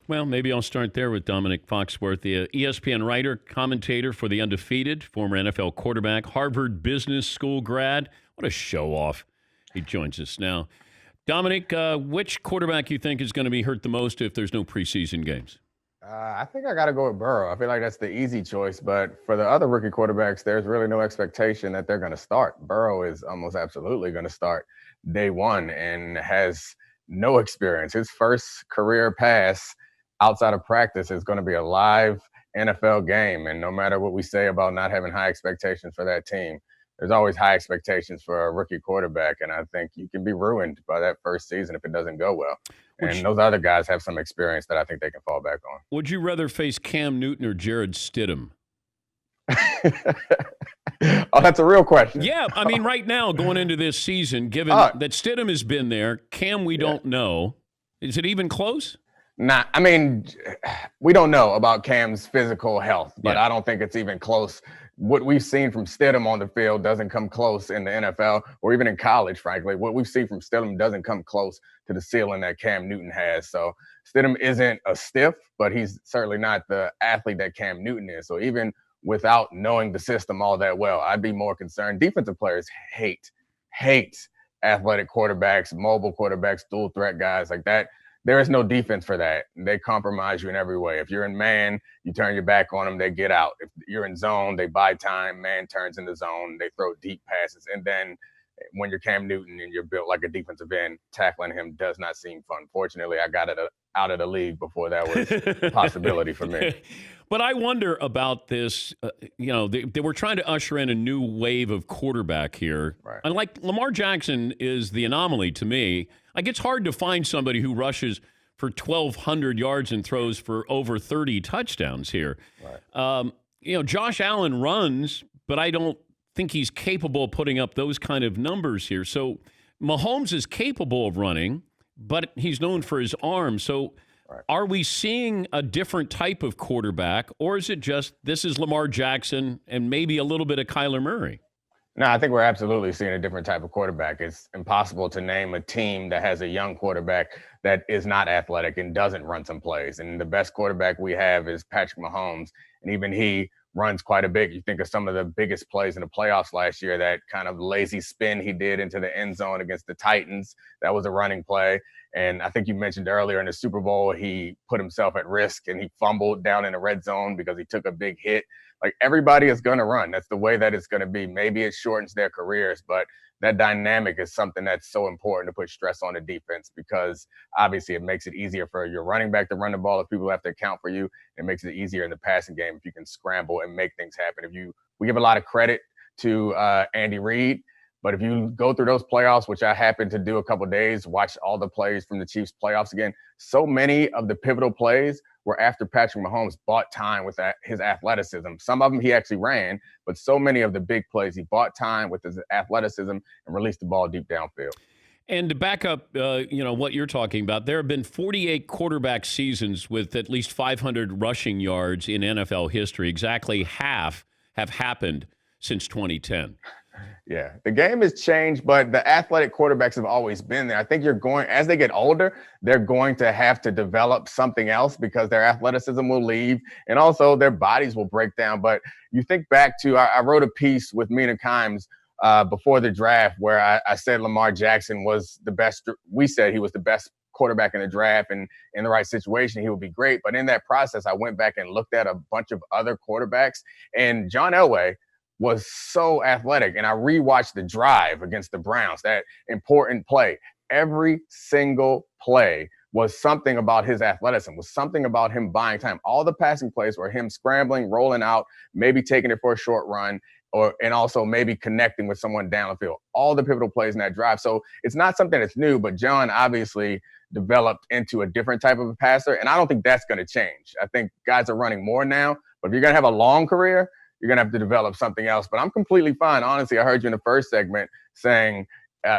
Well, maybe I'll start there with Domonique Foxworth, the ESPN writer, commentator for The Undefeated, former NFL quarterback, Harvard Business School grad. What a show off. He joins us now. Dominic, which quarterback you think is going to be hurt the most if there's no preseason games? I think I got to go with Burrow. I feel like that's the easy choice, but for the other rookie quarterbacks, there's really no expectation that they're going to start. Burrow is almost absolutely going to start day one and has no experience. His first career pass outside of practice is going to be a live NFL game. And no matter what we say about not having high expectations for that team, there's always high expectations for a rookie quarterback. And I think you can be ruined by that first season if it doesn't go well. And those other guys have some experience that I think they can fall back on. Would you rather face Cam Newton or Jared Stidham? Oh, that's a real question. Yeah, I mean, right now, going into this season, given that Stidham has been there, Cam we don't know. Is it even close? Nah, I mean, we don't know about Cam's physical health, but I don't think it's even close. What we've seen from Stidham on the field doesn't come close in the NFL or even in college, frankly. What we've seen from Stidham doesn't come close to the ceiling that Cam Newton has. So Stidham isn't a stiff, but he's certainly not the athlete that Cam Newton is. So even without knowing the system all that well, I'd be more concerned. Defensive players hate athletic quarterbacks, mobile quarterbacks, dual threat guys like that. There is no defense for that. They compromise you in every way. If you're in man, you turn your back on them, they get out. If you're in zone, they buy time. Man turns into zone. They throw deep passes. And then when you're Cam Newton and you're built like a defensive end, tackling him does not seem fun. Fortunately, I got it out of the league before that was a possibility for me. But I wonder about this. They were trying to usher in a new wave of quarterback here. Right. And like Lamar Jackson is the anomaly to me. Like, it's hard to find somebody who rushes for 1,200 yards and throws for over 30 touchdowns here. Right. Josh Allen runs, but I don't think he's capable of putting up those kind of numbers here. So Mahomes is capable of running, but he's known for his arm. So are we seeing a different type of quarterback, or is it just this is Lamar Jackson and maybe a little bit of Kyler Murray? No, I think we're absolutely seeing a different type of quarterback. It's impossible to name a team that has a young quarterback that is not athletic and doesn't run some plays. And the best quarterback we have is Patrick Mahomes, and even he runs quite a bit. You think of some of the biggest plays in the playoffs last year, that kind of lazy spin he did into the end zone against the Titans. That was a running play. And I think you mentioned earlier in the Super Bowl, he put himself at risk and he fumbled down in the red zone because he took a big hit. Like, everybody is going to run. That's the way that it's going to be. Maybe it shortens their careers, but that dynamic is something that's so important to put stress on the defense, because obviously it makes it easier for your running back to run the ball if people have to account for you. It makes it easier in the passing game if you can scramble and make things happen. We give a lot of credit to Andy Reid, but if you go through those playoffs, which I happened to do a couple of days, watch all the plays from the Chiefs playoffs again, so many of the pivotal plays were after Patrick Mahomes bought time with his athleticism. Some of them he actually ran, but so many of the big plays, he bought time with his athleticism and released the ball deep downfield. And to back up, what you're talking about, there have been 48 quarterback seasons with at least 500 rushing yards in NFL history. Exactly half have happened since 2010. Yeah, the game has changed, but the athletic quarterbacks have always been there. I think as they get older, they're going to have to develop something else because their athleticism will leave and also their bodies will break down. But you think back to, I wrote a piece with Mina Kimes before the draft where I said Lamar Jackson was the best. We said he was the best quarterback in the draft, and in the right situation, he would be great. But in that process, I went back and looked at a bunch of other quarterbacks, and John Elway was so athletic. And I rewatched the drive against the Browns, that important play. Every single play was something about his athleticism, was something about him buying time. All the passing plays were him scrambling, rolling out, maybe taking it for a short run, and also maybe connecting with someone down the field. All the pivotal plays in that drive. So it's not something that's new, but John obviously developed into a different type of a passer, and I don't think that's going to change. I think guys are running more now, but if you're going to have a long career, you're going to have to develop something else. But I'm completely fine. Honestly, I heard you in the first segment saying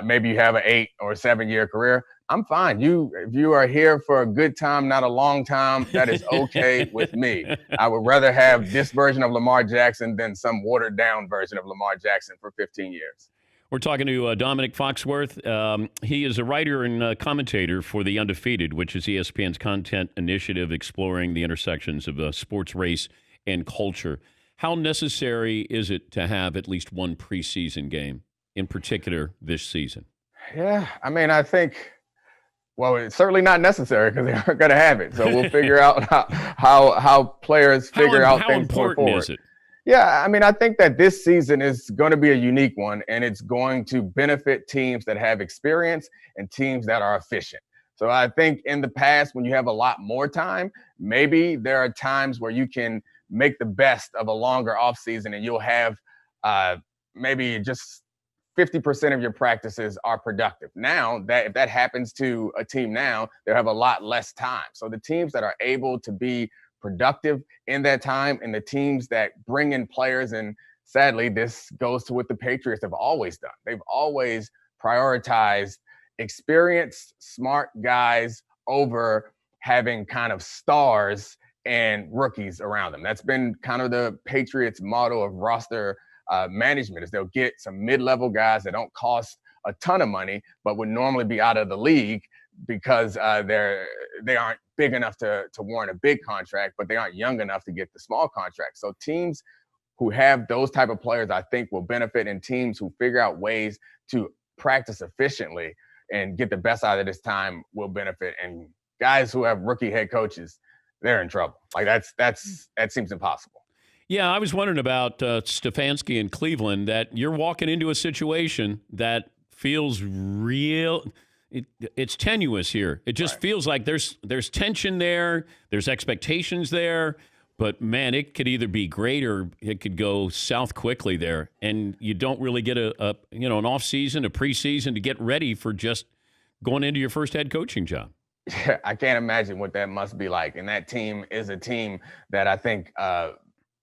maybe you have an 8 or 7 year career. I'm fine. If you are here for a good time, not a long time, that is okay with me. I would rather have this version of Lamar Jackson than some watered down version of Lamar Jackson for 15 years. We're talking to Domonique Foxworth. He is a writer and commentator for The Undefeated, which is ESPN's content initiative exploring the intersections of sports, race, and culture. How necessary is it to have at least one preseason game, in particular this season? Yeah, I mean, I think, well, it's certainly not necessary because they aren't going to have it. So we'll figure out how players figure out things going forward. How important is it? Yeah, I mean, I think that this season is going to be a unique one, and it's going to benefit teams that have experience and teams that are efficient. So I think in the past, when you have a lot more time, maybe there are times where you can make the best of a longer offseason and you'll have maybe just 50% of your practices are productive. Now, that if that happens to a team now, they'll have a lot less time. So the teams that are able to be productive in that time and the teams that bring in players, and sadly, this goes to what the Patriots have always done. They've always prioritized experienced, smart guys over having kind of stars and rookies around them. That's been kind of the Patriots' motto of roster management, is they'll get some mid-level guys that don't cost a ton of money, but would normally be out of the league because they aren't big enough to warrant a big contract, but they aren't young enough to get the small contract. So teams who have those type of players, I think, will benefit, and teams who figure out ways to practice efficiently and get the best out of this time will benefit. And guys who have rookie head coaches, they're in trouble. Like that seems impossible. Yeah, I was wondering about Stefanski in Cleveland, that you're walking into a situation that feels real. It's tenuous here. It just feels like there's tension there. There's expectations there. But, man, it could either be great or it could go south quickly there. And you don't really get an off season, a preseason to get ready for just going into your first head coaching job. Yeah, I can't imagine what that must be like. And that team is a team that I think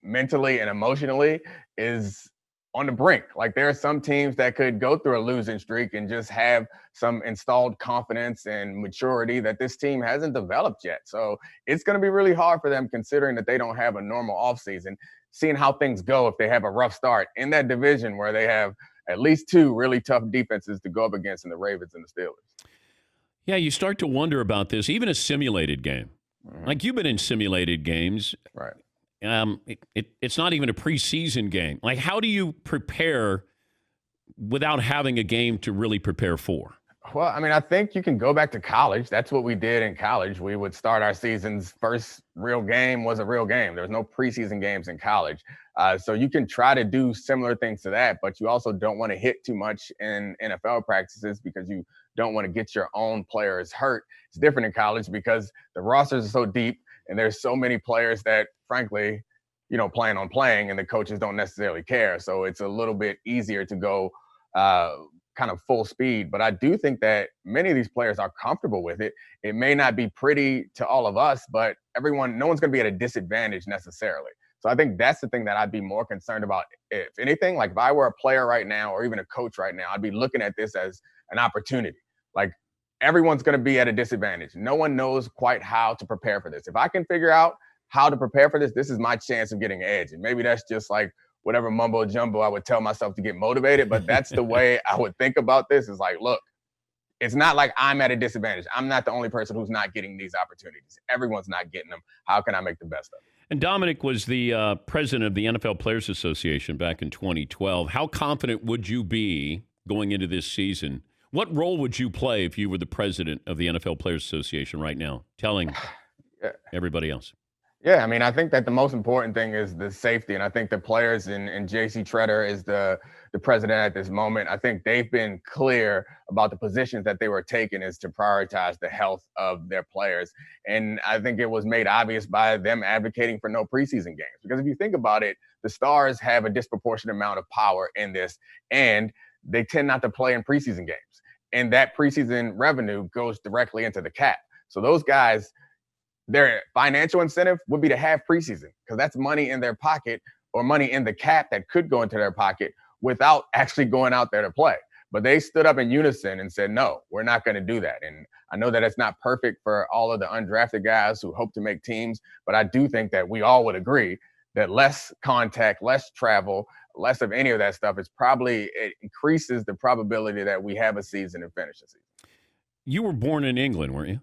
mentally and emotionally is on the brink. Like, there are some teams that could go through a losing streak and just have some installed confidence and maturity that this team hasn't developed yet. So it's going to be really hard for them, considering that they don't have a normal offseason, seeing how things go if they have a rough start in that division where they have at least two really tough defenses to go up against in the Ravens and the Steelers. Yeah, you start to wonder about this, even a simulated game. Mm-hmm. Like, you've been in simulated games. Right. It's not even a preseason game. Like, how do you prepare without having a game to really prepare for? Well, I mean, I think you can go back to college. That's what we did in college. We would start our seasons. First real game was a real game. There was no preseason games in college. So you can try to do similar things to that, but you also don't want to hit too much in NFL practices because you don't want to get your own players hurt. It's different in college because the rosters are so deep and there's so many players that, frankly, plan on playing, and the coaches don't necessarily care. So it's a little bit easier to go kind of full speed. But I do think that many of these players are comfortable with it. It may not be pretty to all of us, but no one's going to be at a disadvantage necessarily. So I think that's the thing that I'd be more concerned about. If anything, like if I were a player right now or even a coach right now, I'd be looking at this as an opportunity. Like, everyone's going to be at a disadvantage. No one knows quite how to prepare for this. If I can figure out how to prepare for this, this is my chance of getting an edge. And maybe that's just like whatever mumbo jumbo I would tell myself to get motivated. But that's the way I would think about this, is like, look, it's not like I'm at a disadvantage. I'm not the only person who's not getting these opportunities. Everyone's not getting them. How can I make the best of it? And Domonique was the president of the NFL Players Association back in 2012. How confident would you be going into this season? What role would you play if you were the president of the NFL Players Association right now, telling everybody else? Yeah, I mean, I think that the most important thing is the safety. And I think the players and J.C. Treader is the president at this moment. I think they've been clear about the positions that they were taking is to prioritize the health of their players. And I think it was made obvious by them advocating for no preseason games. Because if you think about it, the Stars have a disproportionate amount of power in this, and they tend not to play in preseason games. And that preseason revenue goes directly into the cap. So those guys, their financial incentive would be to have preseason, because that's money in their pocket or money in the cap that could go into their pocket without actually going out there to play. But they stood up in unison and said, no, we're not going to do that. And I know that it's not perfect for all of the undrafted guys who hope to make teams, but I do think that we all would agree that less contact, less travel, less of any of that stuff. It increases the probability that we have a season and finish the season. You were born in England, weren't you?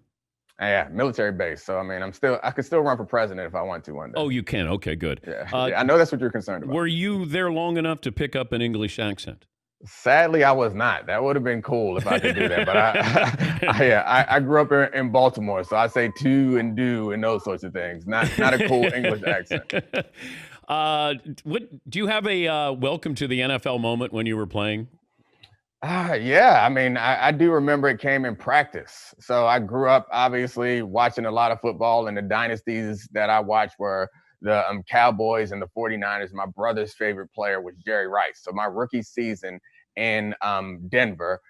Yeah, military base. So I mean, I could still run for president if I want to one day. Oh, you can. Okay, good. Yeah, I know that's what you're concerned about. Were you there long enough to pick up an English accent? Sadly, I was not. That would have been cool if I could do that. But I grew up in Baltimore, so I say to and do and those sorts of things. Not a cool English accent. What do you have a welcome to the NFL moment when you were playing? Yeah, I mean, I do remember it came in practice. So I grew up obviously watching a lot of football, and the dynasties that I watched were the Cowboys and the 49ers. My brother's favorite player was Jerry Rice. So my rookie season in Denver,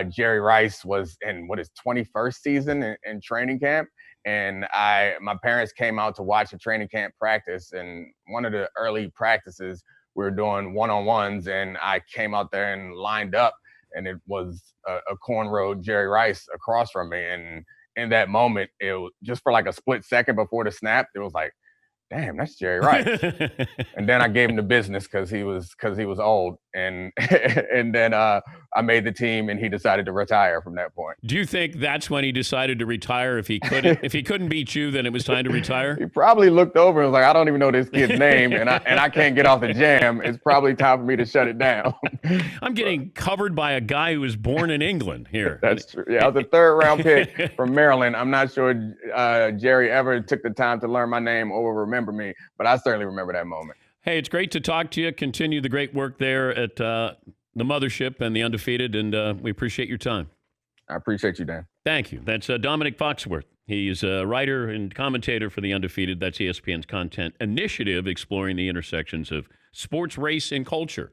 Jerry Rice was in his 21st season in training camp. And my parents came out to watch a training camp practice. And one of the early practices, we were doing one-on-ones, and I came out there and lined up, and it was a cornrowed Jerry Rice across from me. And in that moment, it was just for like a split second before the snap, it was like, damn, that's Jerry Rice. And then I gave him the business because he was old. And and then I made the team, and he decided to retire from that point. Do you think that's when he decided to retire? If he couldn't beat you, then it was time to retire? He probably looked over and was like, I don't even know this kid's name, and I can't get off the jam. It's probably time for me to shut it down. I'm getting covered by a guy who was born in England here. That's true. Yeah, I was a third-round pick from Maryland. I'm not sure Jerry ever took the time to learn my name or remember me, but I certainly remember that moment. Hey, it's great to talk to you. Continue the great work there at the Mothership and the Undefeated, and we appreciate your time. I appreciate you, Dan. Thank you. That's Domonique Foxworth. He's a writer and commentator for the Undefeated. That's ESPN's content initiative exploring the intersections of sports, race, and culture.